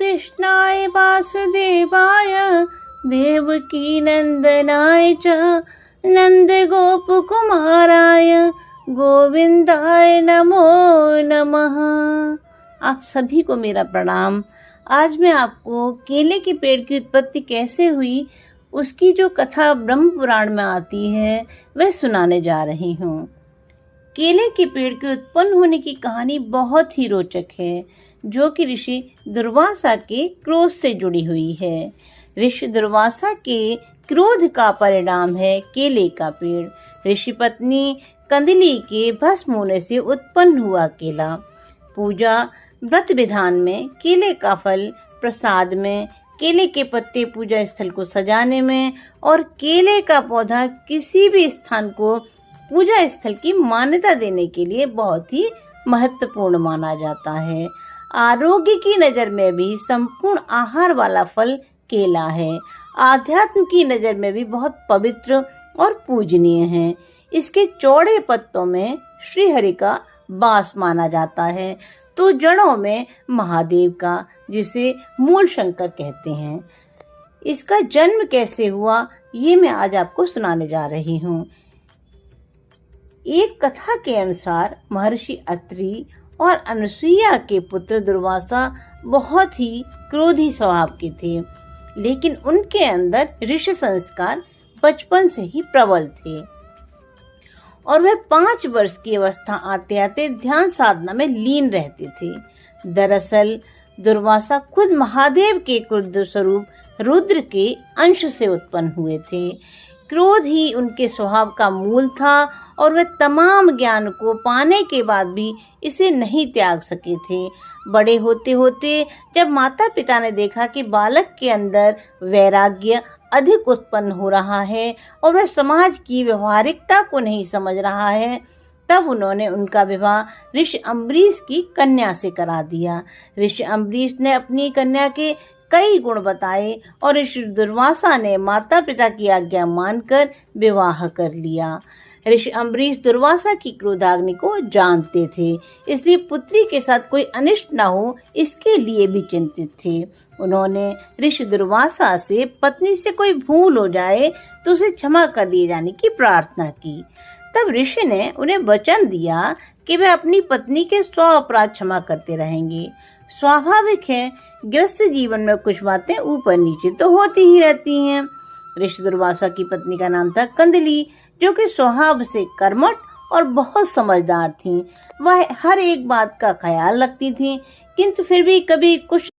कृष्णाय वासुदेवाय देवकी नंदनाय च नंद गोप कुमाराय गोविंदाय नमो नमः। आप सभी को मेरा प्रणाम। आज मैं आपको केले के पेड़ की उत्पत्ति कैसे हुई उसकी जो कथा ब्रह्म पुराण में आती है वह सुनाने जा रही हूँ। केले के पेड़ के उत्पन्न होने की कहानी बहुत ही रोचक है, जो कि ऋषि दुर्वासा के क्रोध से जुड़ी हुई है। ऋषि दुर्वासा के क्रोध का परिणाम है केले का पेड़। ऋषि पत्नी कंदली के भस्म होने से उत्पन्न हुआ केला। पूजा व्रत विधान में केले का फल, प्रसाद में केले के पत्ते पूजा स्थल को सजाने में, और केले का पौधा किसी भी स्थान को पूजा स्थल की मान्यता देने के लिए बहुत ही महत्वपूर्ण माना जाता है। आरोग्य की नजर में भी संपूर्ण आहार वाला फल केला है। आध्यात्म की नजर में भी बहुत पवित्र और पूजनीय है। इसके चौड़े पत्तों में श्री हरि का वास माना जाता है, तो जड़ों में महादेव का, जिसे मूल शंकर कहते हैं। इसका जन्म कैसे हुआ ये मैं आज आपको सुनाने जा रही हूँ। एक कथा के अनुसार महर्षि अत्रि और अनुसुईया के पुत्र दुर्वासा बहुत ही क्रोधी स्वभाव के थे, लेकिन उनके अंदर ऋषि संस्कार बचपन से ही प्रबल थे और वह 5 वर्ष की अवस्था आते आते ध्यान साधना में लीन रहते थे। दरअसल दुर्वासा खुद महादेव के क्रुद्ध स्वरूप रुद्र के अंश से उत्पन्न हुए थे। क्रोध ही उनके स्वभाव का मूल था और वे तमाम ज्ञान को पाने के बाद भी इसे नहीं त्याग सके थे। बड़े होते होते जब माता पिता ने देखा कि बालक के अंदर वैराग्य अधिक उत्पन्न हो रहा है और वह समाज की व्यवहारिकता को नहीं समझ रहा है, तब उन्होंने उनका विवाह ऋषि अम्बरीश की कन्या से करा दिया। ऋषि अम्बरीश ने अपनी कन्या के कई गुण बताए और ऋषि दुर्वासा ने माता पिता की आज्ञा मानकर विवाह कर लिया। ऋषि अम्बरीश दुर्वासा की क्रोधाग्नि को जानते थे, इसलिए पुत्री के साथ कोई अनिष्ट न हो इसके लिए भी चिंतित थे। उन्होंने ऋषि दुर्वासा से पत्नी से कोई भूल हो जाए तो उसे क्षमा कर दिए जाने की प्रार्थना की। तब ऋषि ने उन्हें वचन दिया कि वे अपनी पत्नी के 100 अपराध क्षमा करते रहेंगे। स्वाभाविक है, गृहस्थ जीवन में कुछ बातें ऊपर नीचे तो होती ही रहती हैं। ऋषि दुर्वासा की पत्नी का नाम था कंदली, जो कि स्वभाव से कर्मठ और बहुत समझदार थी। वह हर एक बात का ख्याल रखती थी, किंतु फिर भी कभी कुछ